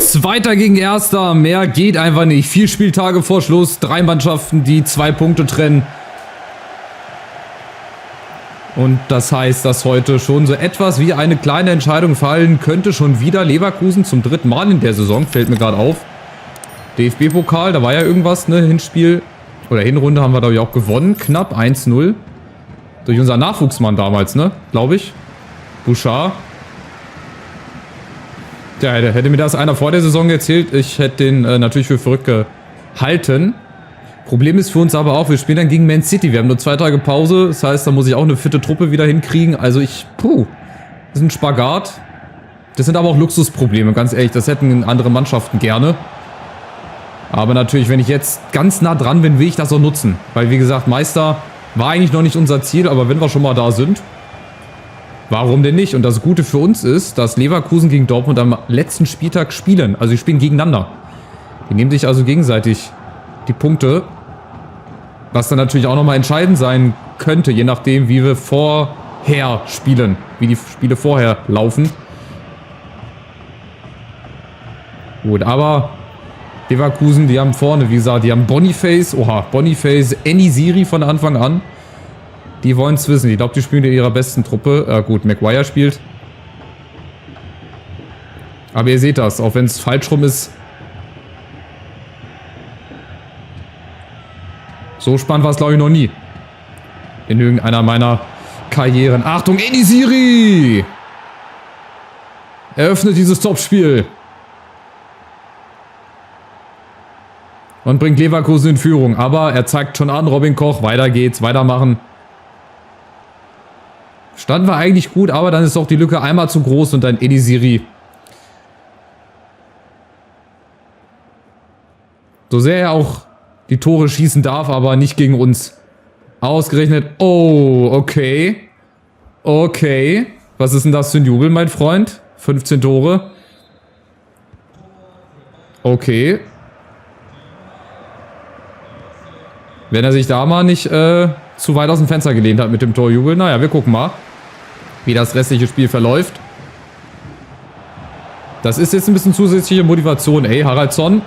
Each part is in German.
Zweiter gegen Erster, mehr geht einfach nicht. 4 Spieltage vor Schluss, 3 Mannschaften, die 2 Punkte trennen. Und das heißt, dass heute schon so etwas wie eine kleine Entscheidung fallen könnte. Schon wieder Leverkusen zum 3. Mal in der Saison, fällt mir gerade auf. DFB-Pokal, da war ja irgendwas, ne, Hinspiel. Oder Hinrunde haben wir, glaube ich, auch gewonnen. Knapp 1-0. Durch unseren Nachwuchsmann damals, ne, glaube ich. Bouchard. Ja, hätte mir das einer vor der Saison erzählt, ich hätte den natürlich für verrückt gehalten. Problem ist für uns aber auch, wir spielen dann gegen Man City. Wir haben nur 2 Tage Pause, das heißt, da muss ich auch eine fitte Truppe wieder hinkriegen. Also das ist ein Spagat. Das sind aber auch Luxusprobleme, ganz ehrlich. Das hätten andere Mannschaften gerne. Aber natürlich, wenn ich jetzt ganz nah dran bin, will ich das auch nutzen. Weil, wie gesagt, Meister war eigentlich noch nicht unser Ziel, aber wenn wir schon mal da sind, warum denn nicht? Und das Gute für uns ist, dass Leverkusen gegen Dortmund am letzten Spieltag spielen. Also die spielen gegeneinander. Die nehmen sich also gegenseitig die Punkte. Was dann natürlich auch nochmal entscheidend sein könnte, je nachdem, wie wir vorher spielen. Wie die Spiele vorher laufen. Gut, aber Leverkusen, die haben vorne, wie gesagt, die haben Boniface, En-Nesyri von Anfang an. Die wollen es wissen. Ich glaube, die spielen in ihrer besten Truppe. Gut, Maguire spielt. Aber ihr seht das, auch wenn es falsch rum ist. So spannend war es, glaube ich, noch nie. In irgendeiner meiner Karrieren. Achtung, En-Nesyri! Eröffnet dieses Topspiel. Und bringt Leverkusen in Führung. Aber er zeigt schon an, Robin Koch, weiter geht's, weitermachen. Standen wir eigentlich gut, aber dann ist auch die Lücke einmal zu groß und dann En-Nesyri. So sehr er auch die Tore schießen darf, aber nicht gegen uns. Ausgerechnet. Oh, okay. Okay. Was ist denn das für ein Jubel, mein Freund? 15 Tore. Okay. Wenn er sich da mal nicht zu weit aus dem Fenster gelehnt hat mit dem Torjubel. Naja, wir gucken mal, wie das restliche Spiel verläuft. Das ist jetzt ein bisschen zusätzliche Motivation. Ey, Haraldsson,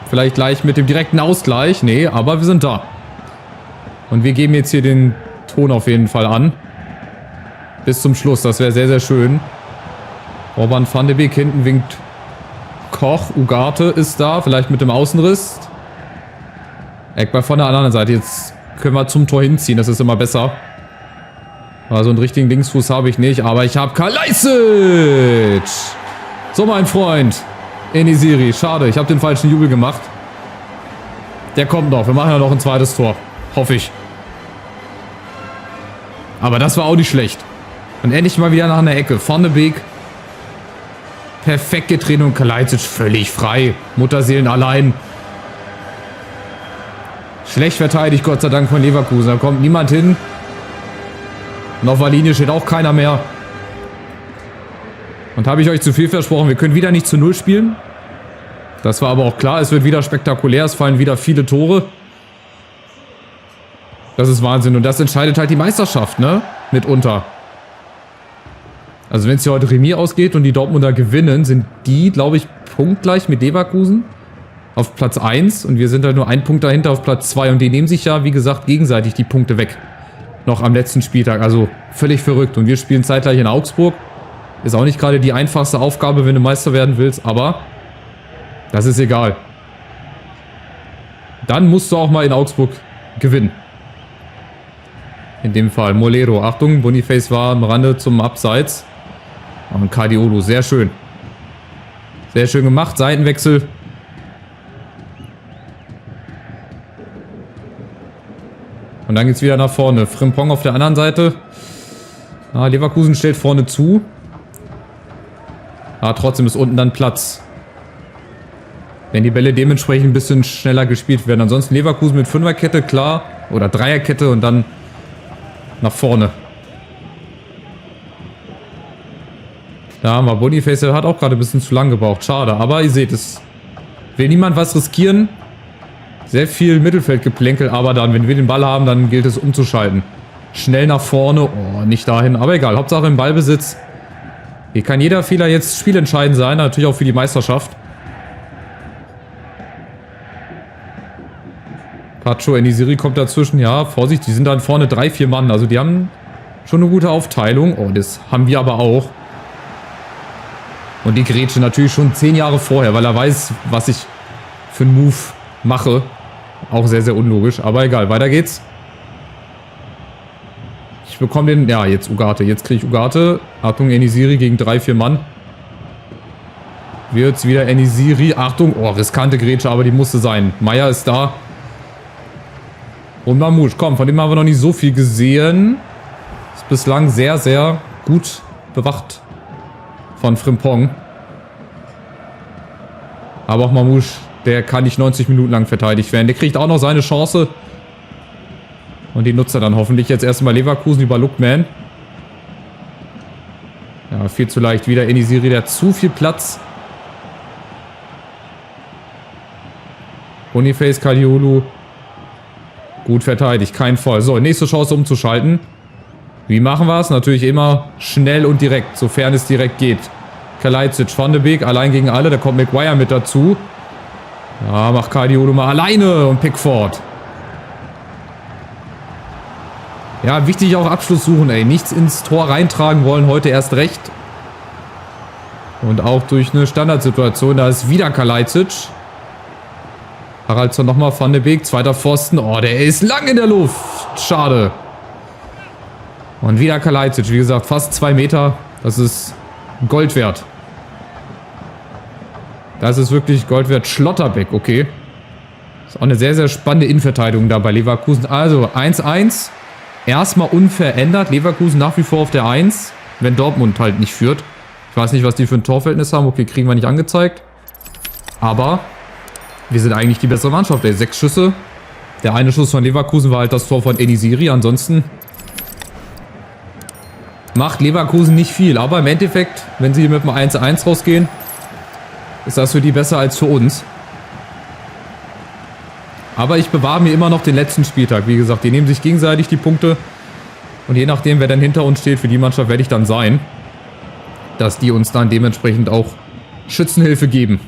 vielleicht gleich mit dem direkten Ausgleich. Nee, aber wir sind da. Und wir geben jetzt hier den Ton auf jeden Fall an. Bis zum Schluss, das wäre sehr, sehr schön. Orban van de Beek hinten winkt Koch. Ugarte ist da, vielleicht mit dem Außenriss. Eckball von der anderen Seite. Jetzt können wir zum Tor hinziehen, das ist immer besser. Also einen richtigen Linksfuß habe ich nicht, aber ich habe Kalajdzic. So, mein Freund. En-Nesyri, schade, ich habe den falschen Jubel gemacht. Der kommt noch, wir machen ja noch ein zweites Tor. Hoffe ich. Aber das war auch nicht schlecht. Und endlich mal wieder nach einer Ecke. Van de Beek. Perfekt getreten und Kalajdzic völlig frei. Mutterseelen allein. Schlecht verteidigt, Gott sei Dank, von Leverkusen. Da kommt niemand hin. Und auf der Linie steht auch keiner mehr. Und habe ich euch zu viel versprochen, wir können wieder nicht zu 0 spielen. Das war aber auch klar, es wird wieder spektakulär, es fallen wieder viele Tore. Das ist Wahnsinn und das entscheidet halt die Meisterschaft, ne? Mitunter. Also wenn es hier heute Remis ausgeht und die Dortmunder gewinnen, sind die, glaube ich, punktgleich mit Leverkusen. Auf Platz 1 und wir sind halt nur 1 Punkt dahinter auf Platz 2 und die nehmen sich ja, wie gesagt, gegenseitig die Punkte weg. Noch am letzten Spieltag, also völlig verrückt. Und wir spielen zeitgleich in Augsburg. Ist auch nicht gerade die einfachste Aufgabe, wenn du Meister werden willst, aber das ist egal. Dann musst du auch mal in Augsburg gewinnen. In dem Fall Molero. Achtung, Boniface war am Rande zum Abseits. Und Kadiolu, sehr schön. Sehr schön gemacht, Seitenwechsel. Und dann geht es wieder nach vorne. Frimpong auf der anderen Seite. Leverkusen stellt vorne zu. Trotzdem ist unten dann Platz. Wenn die Bälle dementsprechend ein bisschen schneller gespielt werden. Ansonsten Leverkusen mit 5er-Kette, klar. Oder 3er-Kette und dann nach vorne. Da haben wir Boniface, der hat auch gerade ein bisschen zu lang gebraucht. Schade, aber ihr seht, es will niemand was riskieren. Sehr viel Mittelfeldgeplänkel, aber dann, wenn wir den Ball haben, dann gilt es umzuschalten. Schnell nach vorne. Oh, nicht dahin, aber egal. Hauptsache im Ballbesitz. Hier kann jeder Fehler jetzt spielentscheidend sein, natürlich auch für die Meisterschaft. Pacho, Enisiri kommt dazwischen. Ja, Vorsicht, die sind dann vorne 3, 4 Mann. Also die haben schon eine gute Aufteilung. Oh, das haben wir aber auch. Und die Grätsche natürlich schon 10 Jahre vorher, weil er weiß, was ich für einen Move mache. Auch sehr, sehr unlogisch. Aber egal, weiter geht's. Ich bekomme den... Ja, jetzt Ugarte. Jetzt kriege ich Ugarte. Achtung, Enisiri gegen 3, 4 Mann. Wird's wieder Enisiri. Achtung, oh, riskante Grätsche, aber die musste sein. Meier ist da. Und Mamouche, komm, von dem haben wir noch nicht so viel gesehen. Ist bislang sehr, sehr gut bewacht von Frimpong. Aber auch Mamouche, der kann nicht 90 Minuten lang verteidigt werden. Der kriegt auch noch seine Chance. Und die nutzt er dann hoffentlich jetzt erstmal Leverkusen über Lookman. Ja, viel zu leicht. Wieder Enisiri, der hat zu viel Platz. Boniface, Kalioulu. Gut verteidigt, kein Voll. So, nächste Chance umzuschalten. Wie machen wir es? Natürlich immer schnell und direkt, sofern es direkt geht. Kalajdzic, Van de Beek, allein gegen alle. Da kommt Maguire mit dazu. Ja, macht Kalioulu mal alleine und Pickford. Ja, wichtig auch Abschluss suchen, ey. Nichts ins Tor reintragen wollen, heute erst recht. Und auch durch eine Standardsituation, da ist wieder Kalajdzic. Haraldsson nochmal, Van de Beek, zweiter Pfosten. Oh, der ist lang in der Luft. Schade. Und wieder Kalajdzic, wie gesagt, fast 2 Meter. Das ist Gold wert. Das ist wirklich Gold wert. Schlotterbeck, okay. Ist auch eine sehr, sehr spannende Innenverteidigung da bei Leverkusen. Also 1-1. Erstmal unverändert. Leverkusen nach wie vor auf der 1. Wenn Dortmund halt nicht führt. Ich weiß nicht, was die für ein Torverhältnis haben. Okay, kriegen wir nicht angezeigt. Aber wir sind eigentlich die bessere Mannschaft. 6 Schüsse. Der eine Schuss von Leverkusen war halt das Tor von Enisiri. Ansonsten macht Leverkusen nicht viel. Aber im Endeffekt, wenn sie hier mit einem 1-1 rausgehen, ist das für die besser als für uns. Aber ich bewahre mir immer noch den letzten Spieltag. Wie gesagt, die nehmen sich gegenseitig die Punkte. Und je nachdem, wer dann hinter uns steht, für die Mannschaft werde ich dann sein, dass die uns dann dementsprechend auch Schützenhilfe geben.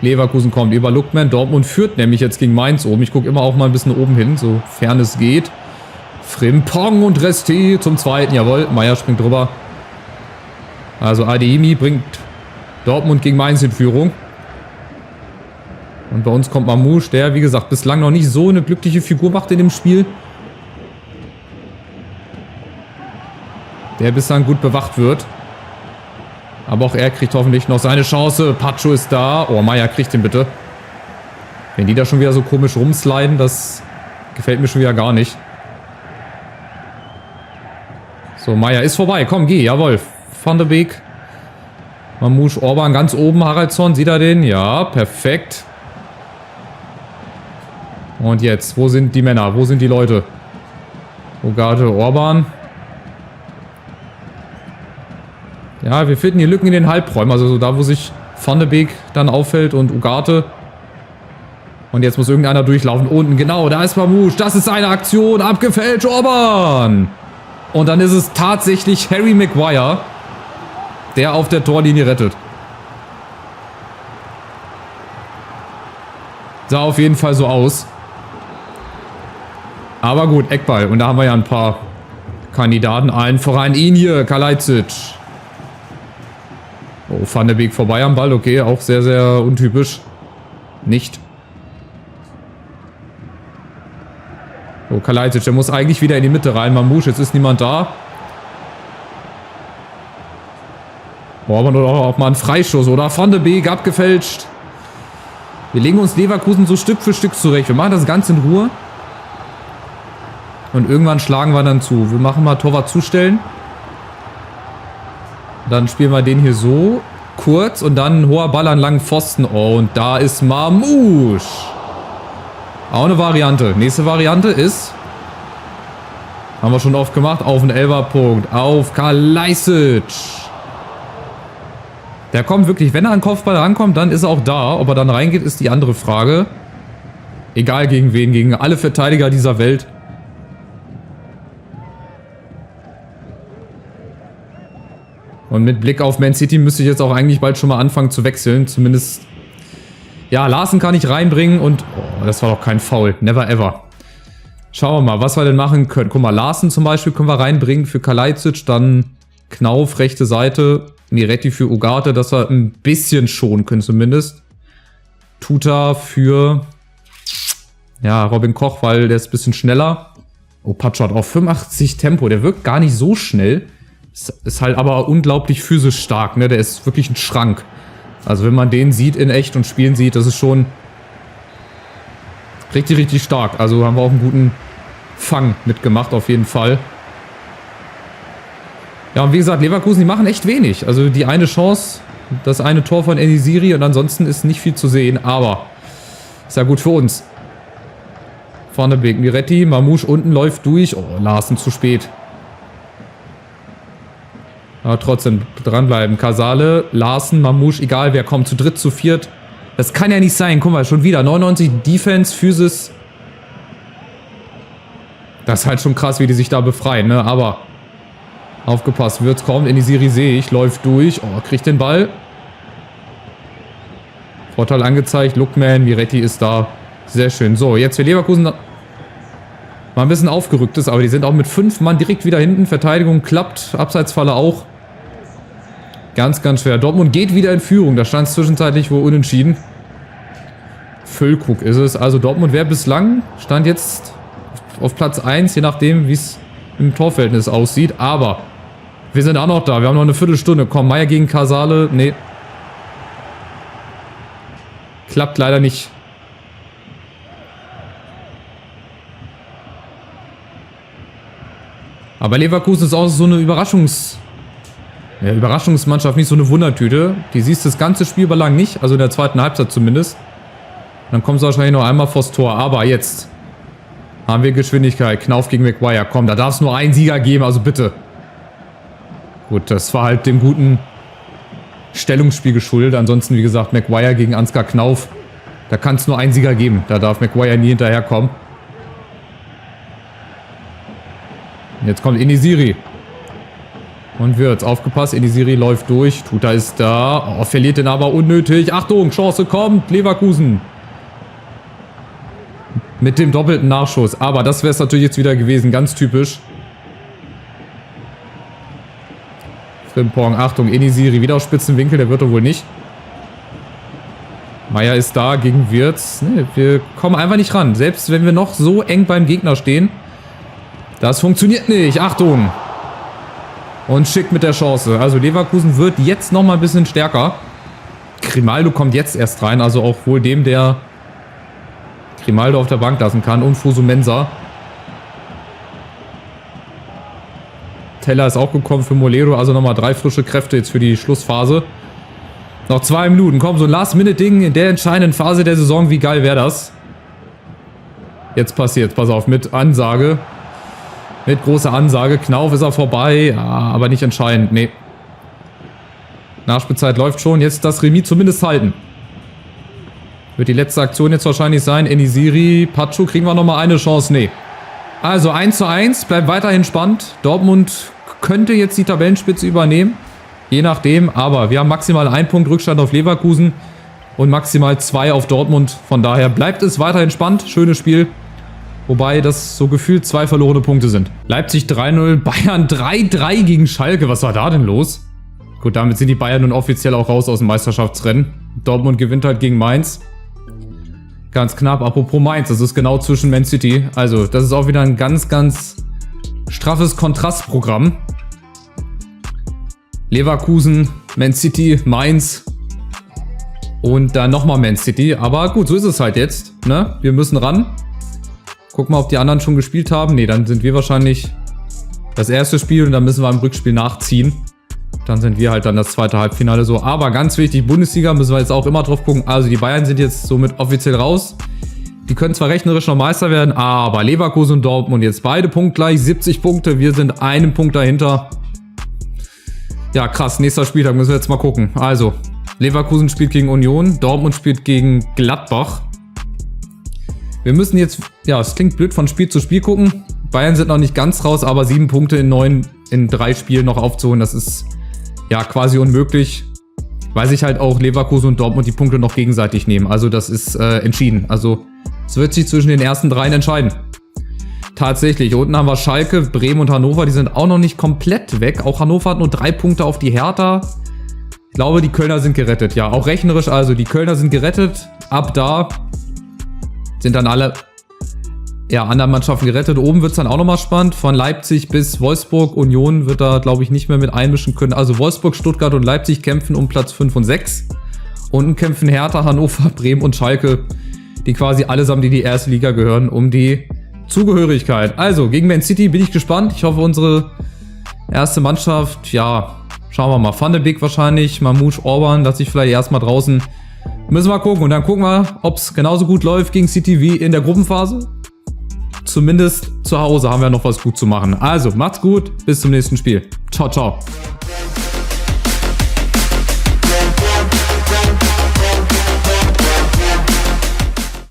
Leverkusen kommt über Lookman. Dortmund führt nämlich jetzt gegen Mainz oben. Ich gucke immer auch mal ein bisschen oben hin, sofern es geht. Frimpong und Resti zum zweiten. Jawohl, Meier springt drüber. Also Adeyemi bringt Dortmund gegen Mainz in Führung. Und bei uns kommt Mamouche, der, wie gesagt, bislang noch nicht so eine glückliche Figur macht in dem Spiel. Der bislang gut bewacht wird. Aber auch er kriegt hoffentlich noch seine Chance. Pacho ist da. Oh, Meier kriegt den bitte. Wenn die da schon wieder so komisch rumsliden, das gefällt mir schon wieder gar nicht. So, Meier ist vorbei. Komm, geh. Jawohl. Van de Beek. Mamouche, Orban ganz oben. Haraldsson, sieht er den? Ja, perfekt. Und jetzt, wo sind die Männer? Wo sind die Leute? Ugarte, Orban. Ja, wir finden hier Lücken in den Halbräumen. Also so da, wo sich Van de Beek dann auffällt und Ugarte. Und jetzt muss irgendeiner durchlaufen. Unten, genau, da ist Mamouche. Das ist eine Aktion. Abgefälscht, Orban. Und dann ist es tatsächlich Harry Maguire, der auf der Torlinie rettet. Sah auf jeden Fall so aus. Aber gut, Eckball. Und da haben wir ja ein paar Kandidaten. Allen voran ihn hier, Kalajdzic. Oh, Van de Beek vorbei am Ball. Okay, auch sehr, sehr untypisch. Nicht. Oh, Kalajdzic, der muss eigentlich wieder in die Mitte rein. Mamouche, jetzt ist niemand da. Oh, aber auch mal ein Freistoß, oder? Van de Beek abgefälscht. Wir legen uns Leverkusen so Stück für Stück zurecht. Wir machen das Ganze in Ruhe. Und irgendwann schlagen wir dann zu. Wir machen mal Torwart zustellen. Dann spielen wir den hier so. Kurz und dann ein hoher Ball an langen Pfosten. Oh, und da ist Mamouche. Auch eine Variante. Nächste Variante ist... Haben wir schon oft gemacht. Auf den Elferpunkt. Auf Kalajdzic. Der kommt wirklich, wenn er an den Kopfball rankommt, dann ist er auch da. Ob er dann reingeht, ist die andere Frage. Egal gegen wen, gegen alle Verteidiger dieser Welt. Und mit Blick auf Man City müsste ich jetzt auch eigentlich bald schon mal anfangen zu wechseln. Zumindest Ja, Larsen kann ich reinbringen und... Oh, das war doch kein Foul. Never ever. Schauen wir mal, was wir denn machen können. Guck mal, Larsen zum Beispiel können wir reinbringen für Kalajdzic. Dann Knauf, rechte Seite. Miretti für Ugarte, dass wir ein bisschen schonen können zumindest. Tuta für... Ja, Robin Koch, weil der ist ein bisschen schneller. Oh, Pacho hat auch 85 Tempo. Der wirkt gar nicht so schnell. Ist halt aber unglaublich physisch stark, ne? Der ist wirklich ein Schrank. Also wenn man den sieht in echt und spielen sieht, das ist schon richtig, richtig stark. Also haben wir auch einen guten Fang mitgemacht auf jeden Fall. Ja, und wie gesagt, Leverkusen, die machen echt wenig. Also die eine Chance, das eine Tor von En-Nesyri und ansonsten ist nicht viel zu sehen. Aber ist ja gut für uns. Vorne Weg Miretti, Mamouche unten läuft durch. Oh, Larsen zu spät. Aber trotzdem dranbleiben. Casale, Larsen, Mamouche, egal wer kommt, zu dritt, zu viert. Das kann ja nicht sein. Guck mal, schon wieder 99 Defense, Physis. Das ist halt schon krass, wie die sich da befreien, ne? Aber aufgepasst, wird's kommen. En-Nesyri sehe ich, läuft durch. Oh, kriegt den Ball. Vorteil angezeigt. Lookman, Miretti ist da. Sehr schön. So, jetzt für Leverkusen mal ein bisschen aufgerückt ist, aber die sind auch mit 5 Mann direkt wieder hinten. Verteidigung klappt, Abseitsfalle auch. Ganz, ganz schwer. Dortmund geht wieder in Führung. Da stand es zwischenzeitlich wohl unentschieden. Füllkrug ist es. Also Dortmund wäre bislang, stand jetzt auf Platz 1, je nachdem, wie es im Torverhältnis aussieht. Aber wir sind auch noch da. Wir haben noch eine Viertelstunde. Komm, Meier gegen Casale. Nee. Klappt leider nicht. Aber Leverkusen ist auch so eine Überraschungsmannschaft, nicht so eine Wundertüte. Die siehst das ganze Spiel über lang nicht, also in der zweiten Halbzeit zumindest. Dann kommen sie wahrscheinlich noch einmal vors Tor. Aber jetzt haben wir Geschwindigkeit. Knauf gegen Maguire. Komm, da darf es nur einen Sieger geben, also bitte. Gut, das war halt dem guten Stellungsspiel geschuldet. Ansonsten, wie gesagt, Maguire gegen Ansgar Knauf. Da kann es nur einen Sieger geben. Da darf Maguire nie hinterherkommen. Jetzt kommt En-Nesyri. Und wird's. Aufgepasst. En-Nesyri läuft durch. Tuta ist da. Oh, verliert den aber unnötig. Achtung, Chance kommt. Leverkusen. Mit dem doppelten Nachschuss. Aber das wäre es natürlich jetzt wieder gewesen. Ganz typisch. Frimpong. Achtung, En-Nesyri. Wieder auf Spitzenwinkel. Der wird doch wohl nicht. Meier ist da gegen Wirtz. Nee, wir kommen einfach nicht ran. Selbst wenn wir noch so eng beim Gegner stehen. Das funktioniert nicht. Achtung. Und Schick mit der Chance. Also Leverkusen wird jetzt nochmal ein bisschen stärker. Grimaldo kommt jetzt erst rein. Also auch wohl dem, der Grimaldo auf der Bank lassen kann. Und Fosu Mensah. Teller ist auch gekommen für Molero. Also nochmal 3 frische Kräfte jetzt für die Schlussphase. Noch 2 Minuten. Komm, so ein Last-Minute-Ding in der entscheidenden Phase der Saison. Wie geil wäre das? Jetzt passiert. Pass auf, mit Ansage. Mit großer Ansage. Knauf ist er vorbei. Ja, aber nicht entscheidend. Nee. Nachspielzeit läuft schon. Jetzt das Remis zumindest halten. Wird die letzte Aktion jetzt wahrscheinlich sein. En-Nesyri, Pacho, kriegen wir nochmal eine Chance? Nee. Also 1:1. Bleibt weiterhin spannend. Dortmund könnte jetzt die Tabellenspitze übernehmen. Je nachdem. Aber wir haben maximal 1 Punkt Rückstand auf Leverkusen. Und maximal 2 auf Dortmund. Von daher bleibt es weiterhin spannend. Schönes Spiel. Wobei das so gefühlt 2 verlorene Punkte sind. Leipzig 3:0, Bayern 3:3 gegen Schalke. Was war da denn los? Gut, damit sind die Bayern nun offiziell auch raus aus dem Meisterschaftsrennen. Dortmund gewinnt halt gegen Mainz. Ganz knapp. Apropos Mainz, das ist genau zwischen Man City. Also, das ist auch wieder ein ganz, ganz straffes Kontrastprogramm. Leverkusen, Man City, Mainz und dann nochmal Man City. Aber gut, so ist es halt jetzt. Ne? Wir müssen ran. Guck mal, ob die anderen schon gespielt haben. Ne, dann sind wir wahrscheinlich das erste Spiel und dann müssen wir im Rückspiel nachziehen. Dann sind wir halt dann das zweite Halbfinale so. Aber ganz wichtig, Bundesliga müssen wir jetzt auch immer drauf gucken. Also die Bayern sind jetzt somit offiziell raus. Die können zwar rechnerisch noch Meister werden, aber Leverkusen und Dortmund jetzt beide punktgleich, 70 Punkte. Wir sind 1 Punkt dahinter. Ja, krass, nächster Spieltag müssen wir jetzt mal gucken. Also, Leverkusen spielt gegen Union, Dortmund spielt gegen Gladbach. Wir müssen jetzt, ja, es klingt blöd, von Spiel zu Spiel gucken. Bayern sind noch nicht ganz raus, aber 7 Punkte in 3 Spielen noch aufzuholen, das ist ja quasi unmöglich. weil sich halt auch Leverkusen und Dortmund die Punkte noch gegenseitig nehmen. Also das ist entschieden. Also es wird sich zwischen den ersten dreien entscheiden. Tatsächlich. Unten haben wir Schalke, Bremen und Hannover. Die sind auch noch nicht komplett weg. Auch Hannover hat nur 3 Punkte auf die Hertha. Ich glaube, die Kölner sind gerettet. Ja, auch rechnerisch also. Die Kölner sind gerettet. Ab da sind dann alle anderen Mannschaften gerettet. Oben wird es dann auch nochmal spannend. Von Leipzig bis Wolfsburg. Union wird da, glaube ich, nicht mehr mit einmischen können. Also Wolfsburg, Stuttgart und Leipzig kämpfen um Platz 5 und 6. Unten kämpfen Hertha, Hannover, Bremen und Schalke, die quasi allesamt in die erste Liga gehören, um die Zugehörigkeit. Also, gegen Man City bin ich gespannt. Ich hoffe, unsere erste Mannschaft, ja, schauen wir mal. Van de Beek wahrscheinlich, Mamouche, Orban, lasse ich vielleicht erstmal draußen. Müssen wir mal gucken. Und dann gucken wir, ob es genauso gut läuft gegen City wie in der Gruppenphase. Zumindest zu Hause haben wir noch was gut zu machen. Also, macht's gut. Bis zum nächsten Spiel. Ciao, ciao.